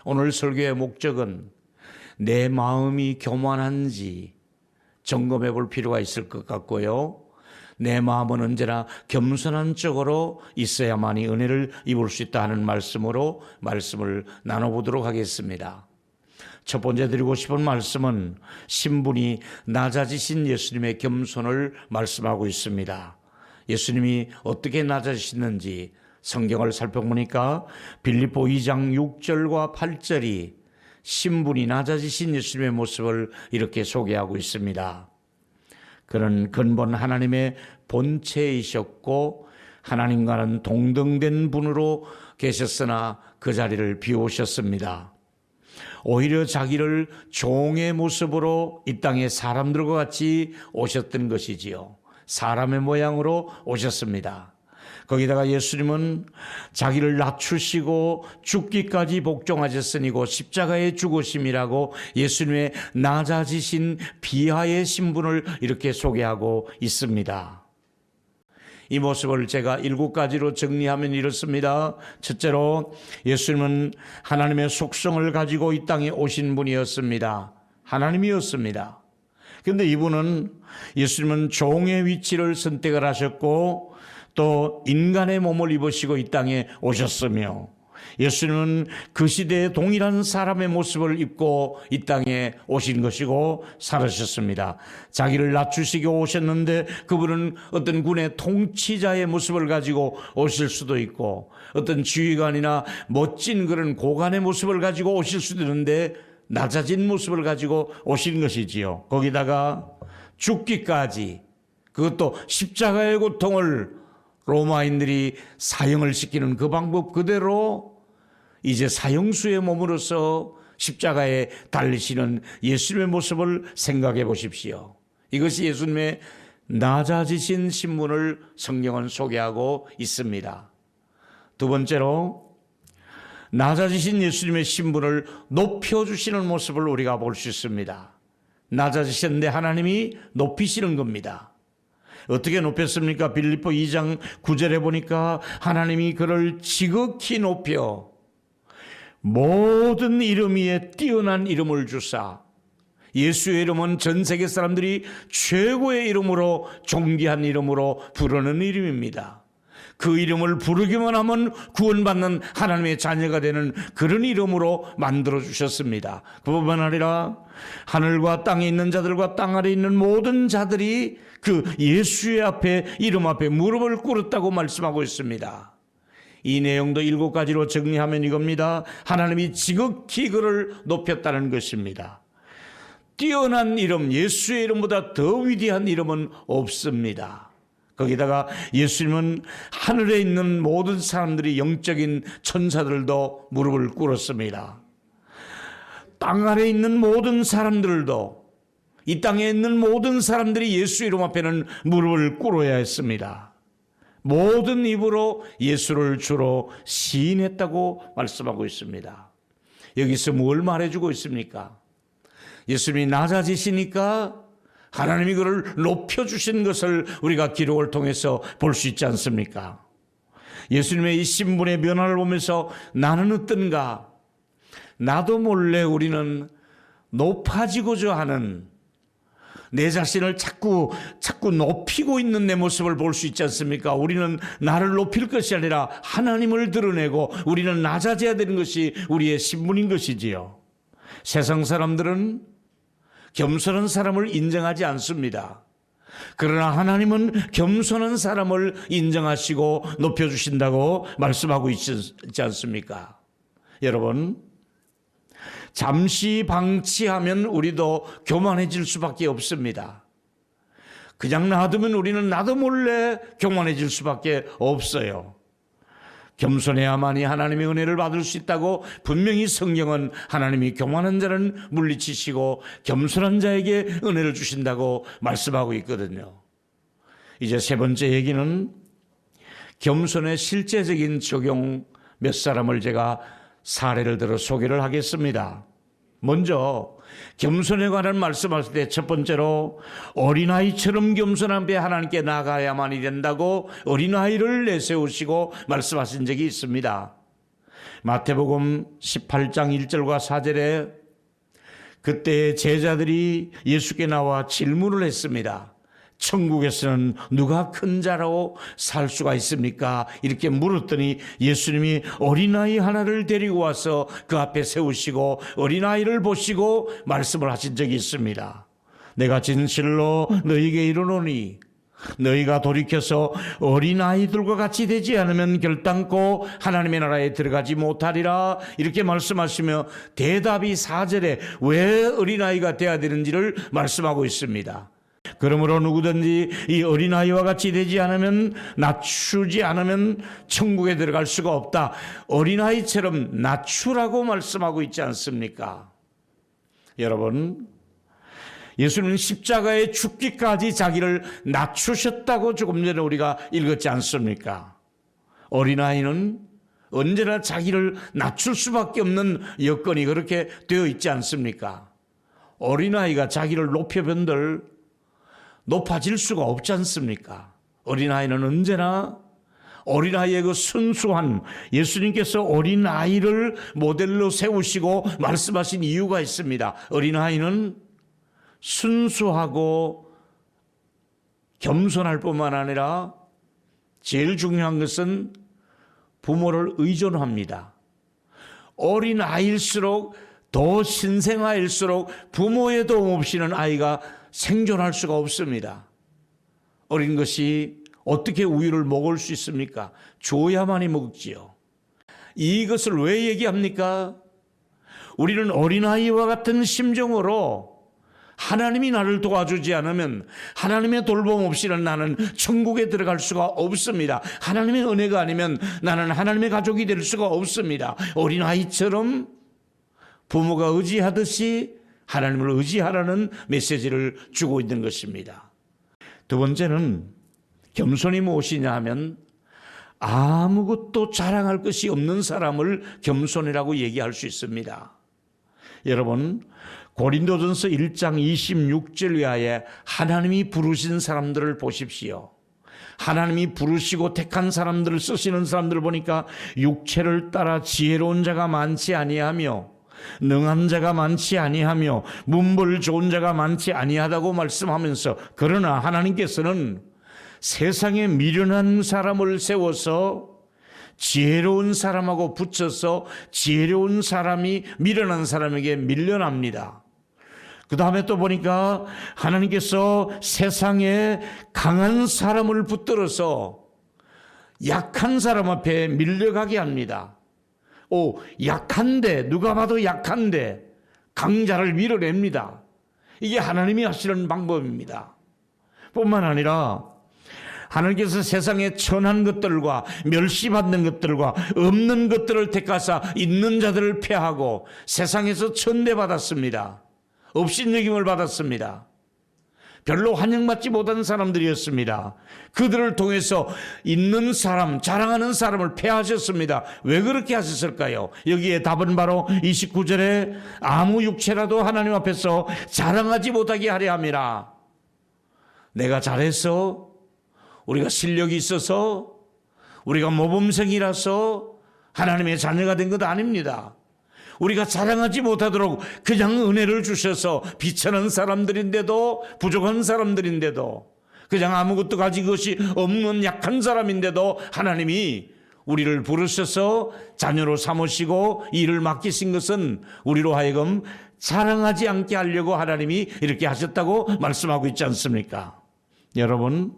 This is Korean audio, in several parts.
오늘 설교의 목적은 내 마음이 교만한지 점검해 볼 필요가 있을 것 같고요. 내 마음은 언제나 겸손한 쪽으로 있어야만이 은혜를 입을 수 있다 하는 말씀으로 말씀을 나눠보도록 하겠습니다. 첫 번째 드리고 싶은 말씀은 신분이 낮아지신 예수님의 겸손을 말씀하고 있습니다. 예수님이 어떻게 낮아지셨는지 성경을 살펴보니까 빌립보 2장 6절과 8절이 신분이 낮아지신 예수님의 모습을 이렇게 소개하고 있습니다. 그는 근본 하나님의 본체이셨고 하나님과는 동등된 분으로 계셨으나 그 자리를 비우셨습니다. 오히려 자기를 종의 모습으로 이 땅에 사람들과 같이 오셨던 것이지요. 사람의 모양으로 오셨습니다. 거기다가 예수님은 자기를 낮추시고 죽기까지 복종하셨으니고 십자가의 죽으심이라고 예수님의 낮아지신 비하의 신분을 이렇게 소개하고 있습니다. 이 모습을 제가 7가지로 정리하면 이렇습니다. 첫째로 예수님은 하나님의 속성을 가지고 이 땅에 오신 분이었습니다. 하나님이었습니다. 그런데 이분은 예수님은 종의 위치를 선택을 하셨고 또 인간의 몸을 입으시고 이 땅에 오셨으며 예수님은 그 시대에 동일한 사람의 모습을 입고 이 땅에 오신 것이고 살으셨습니다. 자기를 낮추시기 오셨는데 그분은 어떤 군의 통치자의 모습을 가지고 오실 수도 있고 어떤 지휘관이나 멋진 그런 고관의 모습을 가지고 오실 수도 있는데 낮아진 모습을 가지고 오신 것이지요. 거기다가 죽기까지, 그것도 십자가의 고통을 로마인들이 사형을 시키는 그 방법 그대로 이제 사형수의 몸으로서 십자가에 달리시는 예수님의 모습을 생각해 보십시오. 이것이 예수님의 낮아지신 신분을 성경은 소개하고 있습니다. 두 번째로 낮아지신 예수님의 신분을 높여주시는 모습을 우리가 볼 수 있습니다. 낮아지셨는데 하나님이 높이시는 겁니다. 어떻게 높였습니까? 빌립보 2장 9절에 보니까 하나님이 그를 지극히 높여 모든 이름 위에 뛰어난 이름을 주사, 예수의 이름은 전 세계 사람들이 최고의 이름으로 존귀한 이름으로 부르는 이름입니다. 그 이름을 부르기만 하면 구원받는 하나님의 자녀가 되는 그런 이름으로 만들어 주셨습니다. 그뿐만 아니라 하늘과 땅에 있는 자들과 땅 아래에 있는 모든 자들이 그 예수의 앞에 이름 앞에 무릎을 꿇었다고 말씀하고 있습니다. 이 내용도 7가지로 정리하면 이겁니다. 하나님이 지극히 그를 높였다는 것입니다. 뛰어난 이름, 예수의 이름보다 더 위대한 이름은 없습니다. 거기다가 예수님은 하늘에 있는 모든 사람들이 영적인 천사들도 무릎을 꿇었습니다. 땅 아래에 있는 모든 사람들도, 이 땅에 있는 모든 사람들이 예수 이름 앞에는 무릎을 꿇어야 했습니다. 모든 입으로 예수를 주로 시인했다고 말씀하고 있습니다. 여기서 뭘 말해주고 있습니까? 예수님이 낮아지시니까 하나님이 그를 높여주신 것을 우리가 기록을 통해서 볼 수 있지 않습니까? 예수님의 이 신분의 변화를 보면서 나는 어떤가? 나도 몰래 우리는 높아지고자 하는, 내 자신을 자꾸 높이고 있는 내 모습을 볼 수 있지 않습니까? 우리는 나를 높일 것이 아니라 하나님을 드러내고 우리는 낮아져야 되는 것이 우리의 신분인 것이지요. 세상 사람들은 겸손한 사람을 인정하지 않습니다. 그러나 하나님은 겸손한 사람을 인정하시고 높여주신다고 말씀하고 있지 않습니까? 여러분, 잠시 방치하면 우리도 교만해질 수밖에 없습니다. 그냥 놔두면 우리는 나도 몰래 교만해질 수밖에 없어요. 겸손해야만이 하나님의 은혜를 받을 수 있다고 분명히 성경은 하나님이 교만한 자는 물리치시고 겸손한 자에게 은혜를 주신다고 말씀하고 있거든요. 이제 세 번째 얘기는 겸손의 실제적인 적용 몇 사람을 제가 사례를 들어 소개를 하겠습니다. 먼저 겸손에 관한 말씀하실 때 첫 번째로 어린아이처럼 겸손한 배 하나님께 나가야만이 된다고 어린아이를 내세우시고 말씀하신 적이 있습니다. 마태복음 18장 1절과 4절에 그때 제자들이 예수께 나와 질문을 했습니다. 천국에서는 누가 큰 자로 살 수가 있습니까? 이렇게 물었더니 예수님이 어린아이 하나를 데리고 와서 그 앞에 세우시고 어린아이를 보시고 말씀을 하신 적이 있습니다. 내가 진실로 너희에게 이르노니 너희가 돌이켜서 어린아이들과 같이 되지 않으면 결단코 하나님의 나라에 들어가지 못하리라. 이렇게 말씀하시며 대답이 4절에 왜 어린아이가 되어야 되는지를 말씀하고 있습니다. 그러므로 누구든지 이 어린아이와 같이 되지 않으면, 낮추지 않으면 천국에 들어갈 수가 없다. 어린아이처럼 낮추라고 말씀하고 있지 않습니까? 여러분, 예수님은 십자가에 죽기까지 자기를 낮추셨다고 조금 전에 우리가 읽었지 않습니까? 어린아이는 언제나 자기를 낮출 수밖에 없는 여건이 그렇게 되어 있지 않습니까? 어린아이가 자기를 높여본들 높아질 수가 없지 않습니까? 어린아이는 언제나 어린아이의 그 순수한, 예수님께서 어린아이를 모델로 세우시고 말씀하신 이유가 있습니다. 어린아이는 순수하고 겸손할 뿐만 아니라 제일 중요한 것은 부모를 의존합니다. 어린아이일수록 더 신생아일수록 부모의 도움 없이는 아이가 생존할 수가 없습니다. 어린 것이 어떻게 우유를 먹을 수 있습니까? 줘야만이 먹지요. 이것을 왜 얘기합니까? 우리는 어린아이와 같은 심정으로 하나님이 나를 도와주지 않으면, 하나님의 돌봄 없이는 나는 천국에 들어갈 수가 없습니다. 하나님의 은혜가 아니면 나는 하나님의 가족이 될 수가 없습니다. 어린아이처럼 부모가 의지하듯이 하나님을 의지하라는 메시지를 주고 있는 것입니다. 두 번째는 겸손이 무엇이냐 하면 아무것도 자랑할 것이 없는 사람을 겸손이라고 얘기할 수 있습니다. 여러분, 고린도전서 1장 26절 이하에 하나님이 부르신 사람들을 보십시오. 하나님이 부르시고 택한 사람들을 쓰시는 사람들을 보니까 육체를 따라 지혜로운 자가 많지 아니하며 능한 자가 많지 아니하며 문벌 좋은 자가 많지 아니하다고 말씀하면서, 그러나 하나님께서는 세상에 미련한 사람을 세워서 지혜로운 사람하고 붙여서 지혜로운 사람이 미련한 사람에게 밀려납니다. 그 다음에 또 보니까 하나님께서 세상에 강한 사람을 붙들어서 약한 사람 앞에 밀려가게 합니다. 약한데, 누가 봐도 약한데 강자를 밀어냅니다. 이게 하나님이 하시는 방법입니다. 뿐만 아니라 하나님께서 세상에 천한 것들과 멸시받는 것들과 없는 것들을 택하사 있는 자들을 폐하고 세상에서 천대받았습니다. 업신여김을 받았습니다. 별로 환영받지 못한 사람들이었습니다. 그들을 통해서 있는 사람, 자랑하는 사람을 폐하셨습니다. 왜 그렇게 하셨을까요? 여기에 답은 바로 29절에 아무 육체라도 하나님 앞에서 자랑하지 못하게 하려 함이라. 내가 잘해서, 우리가 실력이 있어서, 우리가 모범생이라서 하나님의 자녀가 된 것 아닙니다. 우리가 자랑하지 못하도록 그냥 은혜를 주셔서 비천한 사람들인데도, 부족한 사람들인데도, 그냥 아무것도 가진 것이 없는 약한 사람인데도 하나님이 우리를 부르셔서 자녀로 삼으시고 일을 맡기신 것은 우리로 하여금 자랑하지 않게 하려고 하나님이 이렇게 하셨다고 말씀하고 있지 않습니까? 여러분,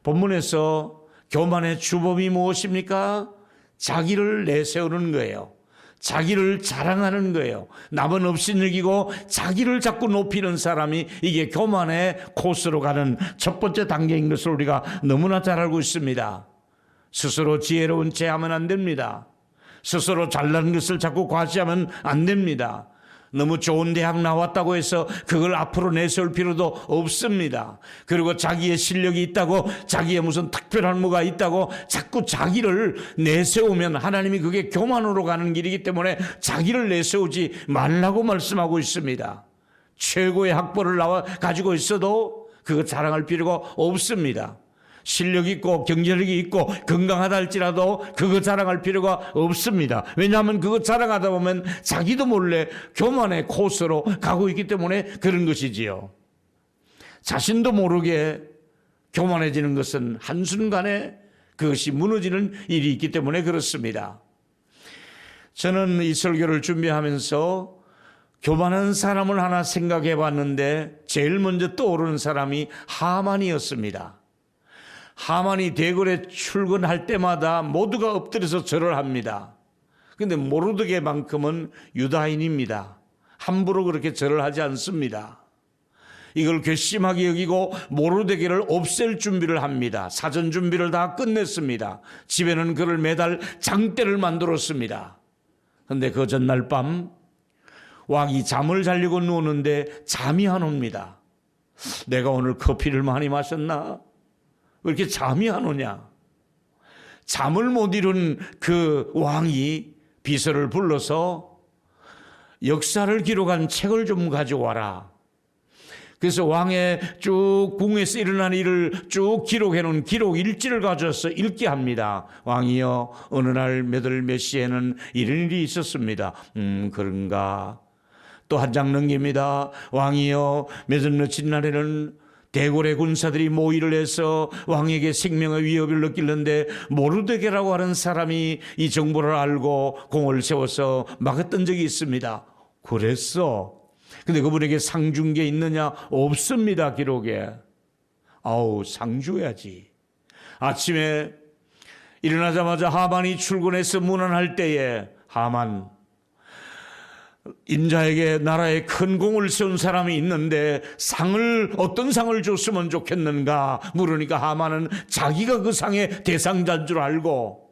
본문에서 교만의 주범이 무엇입니까? 자기를 내세우는 거예요. 자기를 자랑하는 거예요. 남은 업신여기고 자기를 자꾸 높이는 사람이, 이게 교만의 코스로 가는 첫 번째 단계인 것을 우리가 너무나 잘 알고 있습니다. 스스로 지혜로운 체 하면 안 됩니다. 스스로 잘난 것을 자꾸 과시하면 안 됩니다. 너무 좋은 대학 나왔다고 해서 그걸 앞으로 내세울 필요도 없습니다. 그리고 자기의 실력이 있다고, 자기의 무슨 특별한 뭐가 있다고 자꾸 자기를 내세우면 하나님이 그게 교만으로 가는 길이기 때문에 자기를 내세우지 말라고 말씀하고 있습니다. 최고의 학벌을 가지고 있어도 그거 자랑할 필요가 없습니다. 실력 있고 경제력이 있고 건강하다 할지라도 그거 자랑할 필요가 없습니다. 왜냐하면 그거 자랑하다 보면 자기도 몰래 교만의 코스로 가고 있기 때문에 그런 것이지요. 자신도 모르게 교만해지는 것은 한순간에 그것이 무너지는 일이 있기 때문에 그렇습니다. 저는 이 설교를 준비하면서 교만한 사람을 하나 생각해 봤는데 제일 먼저 떠오르는 사람이 하만이었습니다. 하만이 대궐에 출근할 때마다 모두가 엎드려서 절을 합니다. 그런데 모르드게만큼은 유다인입니다. 함부로 그렇게 절을 하지 않습니다. 이걸 괘씸하게 여기고 모르드게를 없앨 준비를 합니다. 사전 준비를 다 끝냈습니다. 집에는 그를 매달 장대를 만들었습니다. 그런데 그 전날 밤 왕이 잠을 자려고 누웠는데 잠이 안 옵니다. 내가 오늘 커피를 많이 마셨나? 왜 이렇게 잠이 안 오냐? 잠을 못 이룬 그 왕이 비서를 불러서 역사를 기록한 책을 좀 가져와라. 그래서 왕의 쭉 궁에서 일어난 일을 쭉 기록해 놓은 기록 일지를 가져와서 읽게 합니다. 왕이여, 어느 날 몇 월 몇 시에는 이런 일이 있었습니다. 그런가? 또 한 장 넘깁니다. 왕이여, 몇 월 며칠 날에는 대궐의 군사들이 모의를 해서 왕에게 생명의 위협을 느끼는데 모르드게라고 하는 사람이 이 정보를 알고 공을 세워서 막았던 적이 있습니다. 그랬어. 근데 그분에게 상 준 게 있느냐? 없습니다, 기록에. 아우, 상 줘야지. 아침에 일어나자마자 하만이 출근해서 문안할 때에 하만, 인자에게 나라에 큰 공을 세운 사람이 있는데 어떤 상을 줬으면 좋겠는가 물으니까 하만은 자기가 그 상의 대상자인 줄 알고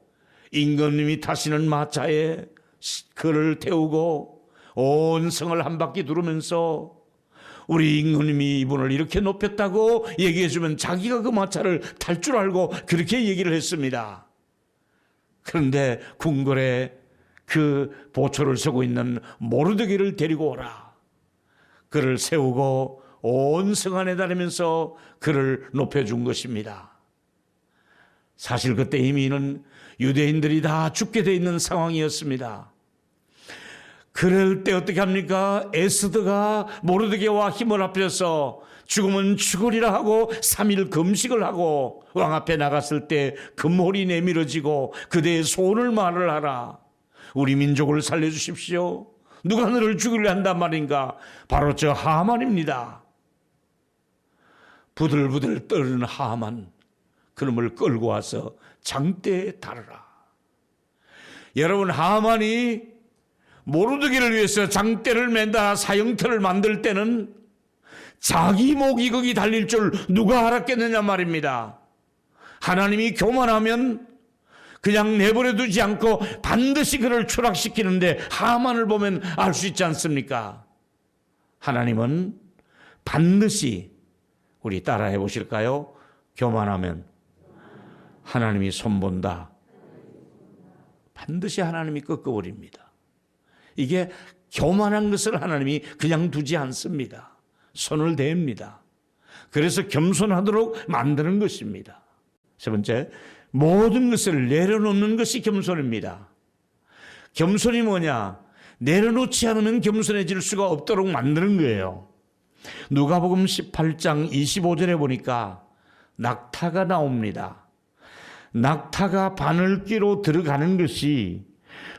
임금님이 타시는 마차에 그를 태우고 온 성을 한 바퀴 두르면서 우리 임금님이 이분을 이렇게 높였다고 얘기해주면 자기가 그 마차를 탈 줄 알고 그렇게 얘기를 했습니다. 그런데 궁궐에 그 보초를 서고 있는 모르드게를 데리고 오라. 그를 세우고 온 성 안에 다니면서 그를 높여준 것입니다. 사실 그때 이미는 유대인들이 다 죽게 돼 있는 상황이었습니다. 그럴 때 어떻게 합니까? 에스더가 모르드게와 힘을 합해서 죽으면 죽으리라 하고 3일 금식을 하고 왕 앞에 나갔을 때 금홀이 내밀어지고 그대의 소원을 말을 하라. 우리 민족을 살려주십시오. 누가 너를 죽이려 한단 말인가? 바로 저 하만입니다. 부들부들 떨는 하만, 그놈을 끌고 와서 장대에 달으라. 여러분, 하만이 모르드게를 위해서 장대를 맨다 사형터를 만들 때는 자기 목이 거기 달릴 줄 누가 알았겠느냐 말입니다. 하나님이 교만하면 그냥 내버려 두지 않고 반드시 그를 추락시키는데 하만을 보면 알 수 있지 않습니까? 하나님은 반드시, 우리 따라해 보실까요? 교만하면 하나님이 손본다. 반드시 하나님이 꺾어버립니다. 이게 교만한 것을 하나님이 그냥 두지 않습니다. 손을 댑니다. 그래서 겸손하도록 만드는 것입니다. 세 번째, 모든 것을 내려놓는 것이 겸손입니다. 겸손이 뭐냐? 내려놓지 않으면 겸손해질 수가 없도록 만드는 거예요. 누가복음 18장 25절에 보니까 낙타가 나옵니다. 낙타가 바늘귀로 들어가는 것이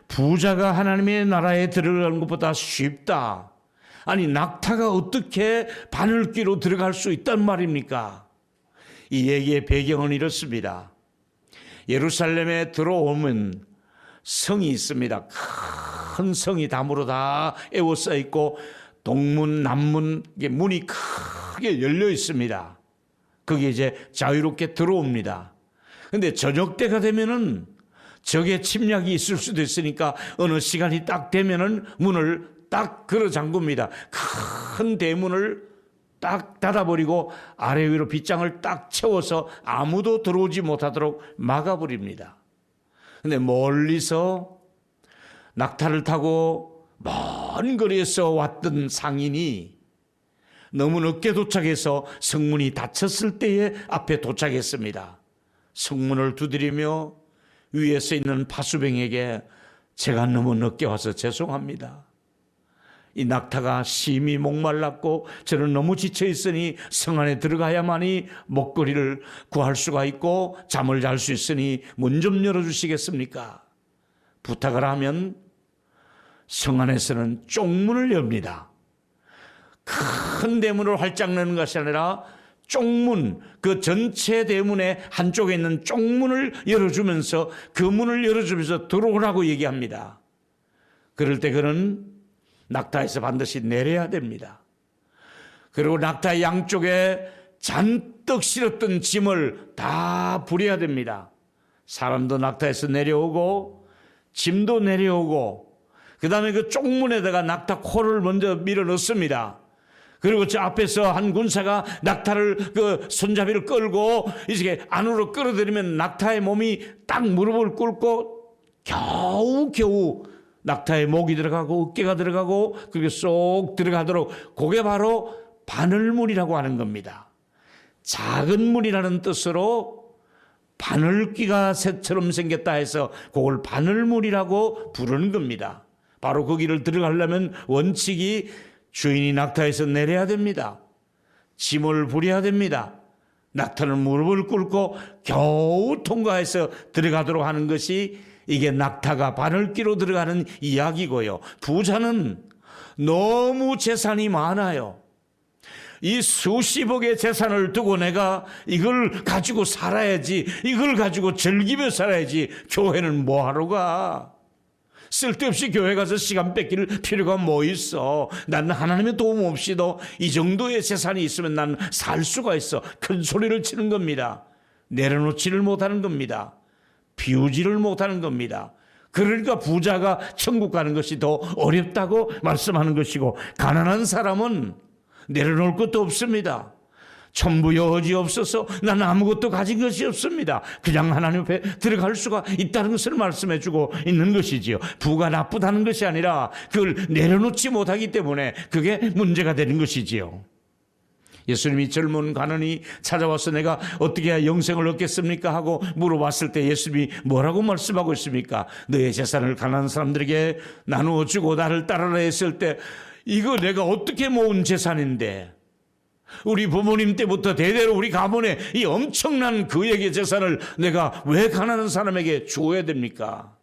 부자가 하나님의 나라에 들어가는 것보다 쉽다. 아니, 낙타가 어떻게 바늘귀로 들어갈 수 있단 말입니까? 이 얘기의 배경은 이렇습니다. 예루살렘에 들어오면 성이 있습니다. 큰 성이 담으로 다 에워싸 있고 동문, 남문, 문이 크게 열려 있습니다. 거기에 이제 자유롭게 들어옵니다. 근데 저녁 때가 되면은 적의 침략이 있을 수도 있으니까 어느 시간이 딱 되면은 문을 딱 걸어 잠굽니다. 큰 대문을 딱 닫아버리고 아래 위로 빗장을 딱 채워서 아무도 들어오지 못하도록 막아버립니다. 근데 멀리서 낙타를 타고 먼 거리에서 왔던 상인이 너무 늦게 도착해서 성문이 닫혔을 때에 앞에 도착했습니다. 성문을 두드리며 위에서 있는 파수병에게 제가 너무 늦게 와서 죄송합니다. 이 낙타가 심히 목말랐고 저는 너무 지쳐 있으니 성 안에 들어가야만이 먹거리를 구할 수가 있고 잠을 잘 수 있으니 문 좀 열어주시겠습니까? 부탁을 하면 성 안에서는 쪽문을 엽니다. 큰 대문을 활짝 여는 것이 아니라 쪽문, 그 전체 대문의 한쪽에 있는 쪽문을 열어주면서 그 문을 열어주면서 들어오라고 얘기합니다. 그럴 때 그는 낙타에서 반드시 내려야 됩니다. 그리고 낙타 양쪽에 잔뜩 실었던 짐을 다 부려야 됩니다. 사람도 낙타에서 내려오고 짐도 내려오고 그 다음에 그 쪽문에다가 낙타 코를 먼저 밀어 넣습니다. 그리고 저 앞에서 한 군사가 낙타를 그 손잡이를 끌고 이렇게 안으로 끌어들이면 낙타의 몸이 딱 무릎을 꿇고 겨우겨우 낙타의 목이 들어가고 어깨가 들어가고 그리고 쏙 들어가도록 그게 바로 바늘물이라고 하는 겁니다. 작은 물이라는 뜻으로 바늘귀가 새처럼 생겼다 해서 그걸 바늘물이라고 부르는 겁니다. 바로 거기를 들어가려면 원칙이 주인이 낙타에서 내려야 됩니다. 짐을 부려야 됩니다. 낙타는 무릎을 꿇고 겨우 통과해서 들어가도록 하는 것이 이게 낙타가 바늘귀로 들어가는 이야기고요. 부자는 너무 재산이 많아요. 이 수십억의 재산을 두고 내가 이걸 가지고 살아야지, 이걸 가지고 즐기며 살아야지, 교회는 뭐하러 가? 쓸데없이 교회 가서 시간 뺏길 필요가 뭐 있어. 난 하나님의 도움 없이도 이 정도의 재산이 있으면 난 살 수가 있어. 큰 소리를 치는 겁니다. 내려놓지를 못하는 겁니다. 비우지를 못하는 겁니다. 그러니까 부자가 천국 가는 것이 더 어렵다고 말씀하는 것이고, 가난한 사람은 내려놓을 것도 없습니다. 천부여지 없어서 나는 아무것도 가진 것이 없습니다. 그냥 하나님 앞에 들어갈 수가 있다는 것을 말씀해 주고 있는 것이지요. 부가 나쁘다는 것이 아니라 그걸 내려놓지 못하기 때문에 그게 문제가 되는 것이지요. 예수님이 젊은 가난이 찾아와서 내가 어떻게 해야 영생을 얻겠습니까? 하고 물어봤을 때 예수님이 뭐라고 말씀하고 있습니까? 너의 재산을 가난한 사람들에게 나누어 주고 나를 따르라 했을 때, 이거 내가 어떻게 모은 재산인데, 우리 부모님 때부터 대대로 우리 가문에 이 엄청난 그에게 재산을 내가 왜 가난한 사람에게 주어야 됩니까?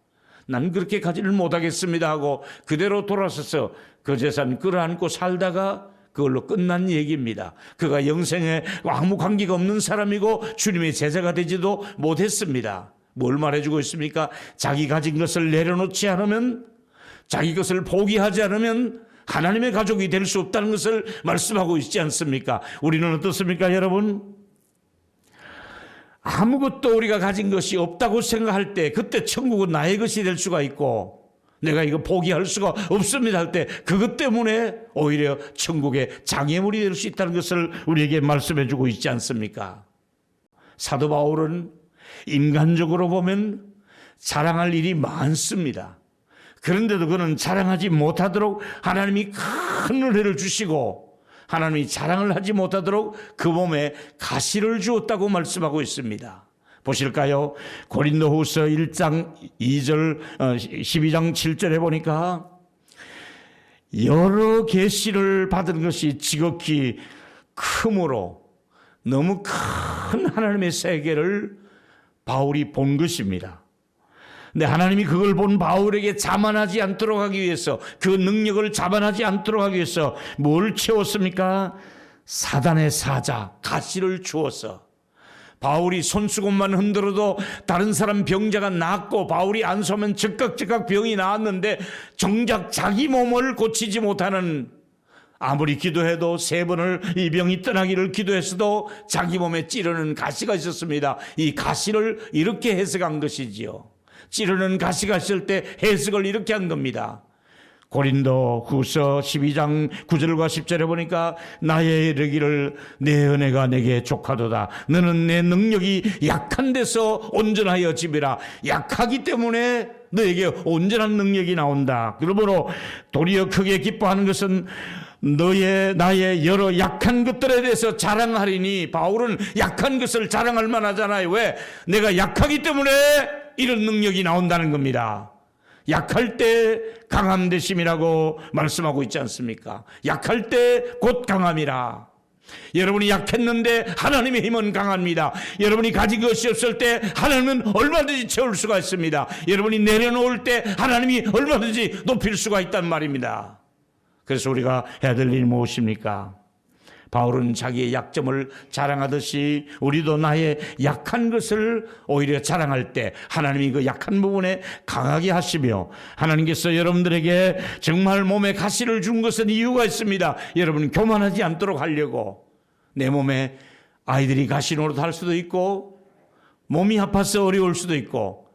난 그렇게 가지를 못하겠습니다 하고 그대로 돌아서서 그 재산 끌어안고 살다가 그걸로 끝난 얘기입니다. 그가 영생에 아무 관계가 없는 사람이고 주님의 제자가 되지도 못했습니다. 뭘 말해주고 있습니까? 자기 가진 것을 내려놓지 않으면, 자기 것을 포기하지 않으면 하나님의 가족이 될 수 없다는 것을 말씀하고 있지 않습니까? 우리는 어떻습니까, 여러분? 아무것도 우리가 가진 것이 없다고 생각할 때 그때 천국은 나의 것이 될 수가 있고, 내가 이거 포기할 수가 없습니다 할 때 그것 때문에 오히려 천국의 장애물이 될 수 있다는 것을 우리에게 말씀해 주고 있지 않습니까? 사도 바울은 인간적으로 보면 자랑할 일이 많습니다. 그런데도 그는 자랑하지 못하도록 하나님이 큰 은혜를 주시고 하나님이 자랑을 하지 못하도록 그 몸에 가시를 주었다고 말씀하고 있습니다. 보실까요? 고린도후서 1장 2절 12장 7절에 보니까 여러 계시를 받은 것이 지극히 크므로 너무 큰 하나님의 세계를 바울이 본 것입니다. 근데 하나님이 그걸 본 바울에게 자만하지 않도록 하기 위해서, 그 능력을 자만하지 않도록 하기 위해서 뭘 채웠습니까? 사단의 사자, 가시를 주어서 바울이 손수건만 흔들어도 다른 사람 병자가 낫고 바울이 안수하면 즉각 병이 나았는데 정작 자기 몸을 고치지 못하는, 아무리 기도해도 3번을 이 병이 떠나기를 기도했어도 자기 몸에 찌르는 가시가 있었습니다. 이 가시를 이렇게 해석한 것이지요. 찌르는 가시가 있을 때 해석을 이렇게 한 겁니다. 고린도 후서 12장 9절과 10절에 보니까 나의 이르기를 내 은혜가 내게 족하도다. 너는 내 능력이 약한 데서 온전하여 집이라. 약하기 때문에 너에게 온전한 능력이 나온다. 그러므로 도리어 크게 기뻐하는 것은 나의 여러 약한 것들에 대해서 자랑하리니, 바울은 약한 것을 자랑할 만하잖아요. 왜? 내가 약하기 때문에 이런 능력이 나온다는 겁니다. 약할 때 강함 되심이라고 말씀하고 있지 않습니까? 약할 때 곧 강함이라. 여러분이 약했는데 하나님의 힘은 강합니다. 여러분이 가진 것이 없을 때 하나님은 얼마든지 채울 수가 있습니다. 여러분이 내려놓을 때 하나님이 얼마든지 높일 수가 있단 말입니다. 그래서 우리가 해야 될 일이 무엇입니까? 바울은 자기의 약점을 자랑하듯이 우리도 나의 약한 것을 오히려 자랑할 때 하나님이 그 약한 부분에 강하게 하시며, 하나님께서 여러분들에게 정말 몸에 가시를 준 것은 이유가 있습니다. 여러분 교만하지 않도록 하려고. 내 몸에 아이들이 가시 노릇할 수도 있고, 몸이 아파서 어려울 수도 있고,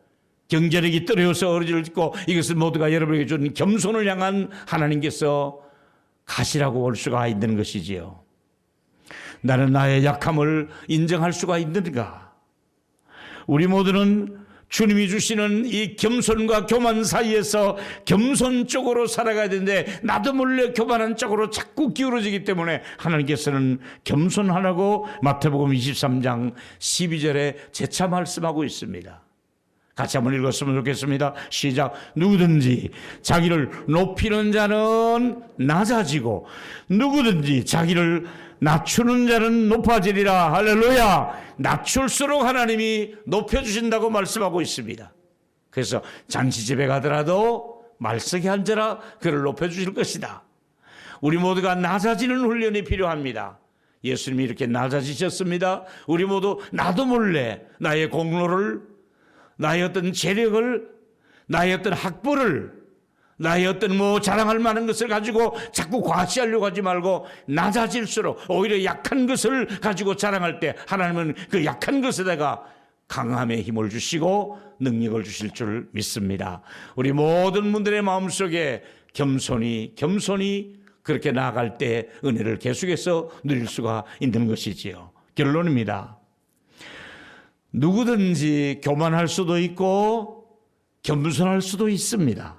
경제력이 떨어져서 어려울 수도 있고, 이것은 모두가 여러분에게 준 겸손을 향한 하나님께서 가시라고 볼 수가 있는 것이지요. 나는 나의 약함을 인정할 수가 있는가? 우리 모두는 주님이 주시는 이 겸손과 교만 사이에서 겸손 쪽으로 살아가야 되는데, 나도 몰래 교만한 쪽으로 자꾸 기울어지기 때문에 하나님께서는 겸손하라고 마태복음 23장 12절에 재차 말씀하고 있습니다. 같이 한번 읽었으면 좋겠습니다. 시작. 누구든지 자기를 높이는 자는 낮아지고 누구든지 자기를 낮추는 자는 높아지리라. 할렐루야. 낮출수록 하나님이 높여주신다고 말씀하고 있습니다. 그래서 잔치집에 가더라도 말석에 앉아라, 그를 높여주실 것이다. 우리 모두가 낮아지는 훈련이 필요합니다. 예수님이 이렇게 낮아지셨습니다. 우리 모두 나도 몰래 나의 공로를, 나의 어떤 재력을, 나의 어떤 학벌을, 나의 어떤 자랑할 만한 것을 가지고 자꾸 과시하려고 하지 말고, 낮아질수록 오히려 약한 것을 가지고 자랑할 때 하나님은 그 약한 것에다가 강함의 힘을 주시고 능력을 주실 줄 믿습니다. 우리 모든 분들의 마음속에 겸손히 그렇게 나아갈 때 은혜를 계속해서 누릴 수가 있는 것이지요. 결론입니다. 누구든지 교만할 수도 있고 겸손할 수도 있습니다.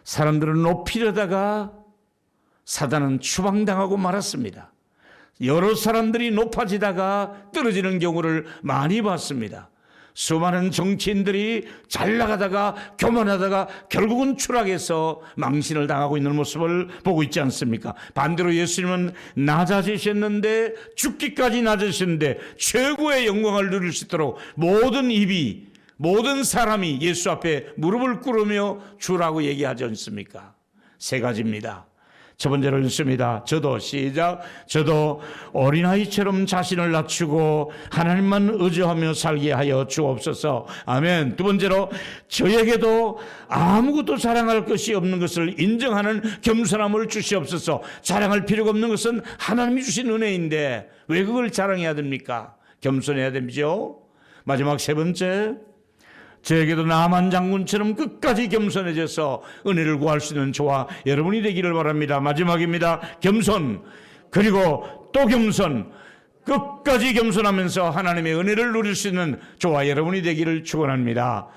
사람들은 높이려다가 사단은 추방당하고 말았습니다. 여러 사람들이 높아지다가 떨어지는 경우를 많이 봤습니다. 수많은 정치인들이 잘 나가다가 교만하다가 결국은 추락해서 망신을 당하고 있는 모습을 보고 있지 않습니까? 반대로 예수님은 낮아지셨는데, 죽기까지 낮으셨는데 최고의 영광을 누릴 수 있도록 모든 사람이 예수 앞에 무릎을 꿇으며 주라고 얘기하지 않습니까? 세 가지입니다. 첫 번째로 읽습니다. 저도 어린아이처럼 자신을 낮추고 하나님만 의지하며 살게 하여 주옵소서. 아멘. 두 번째로, 저에게도 아무것도 자랑할 것이 없는 것을 인정하는 겸손함을 주시옵소서. 자랑할 필요가 없는 것은 하나님이 주신 은혜인데 왜 그걸 자랑해야 됩니까? 겸손해야 되죠. 마지막 세 번째, 저에게도 나만 장군처럼 끝까지 겸손해져서 은혜를 구할 수 있는 저와 여러분이 되기를 바랍니다. 마지막입니다. 겸손, 그리고 또 겸손, 끝까지 겸손하면서 하나님의 은혜를 누릴 수 있는 저와 여러분이 되기를 축원합니다.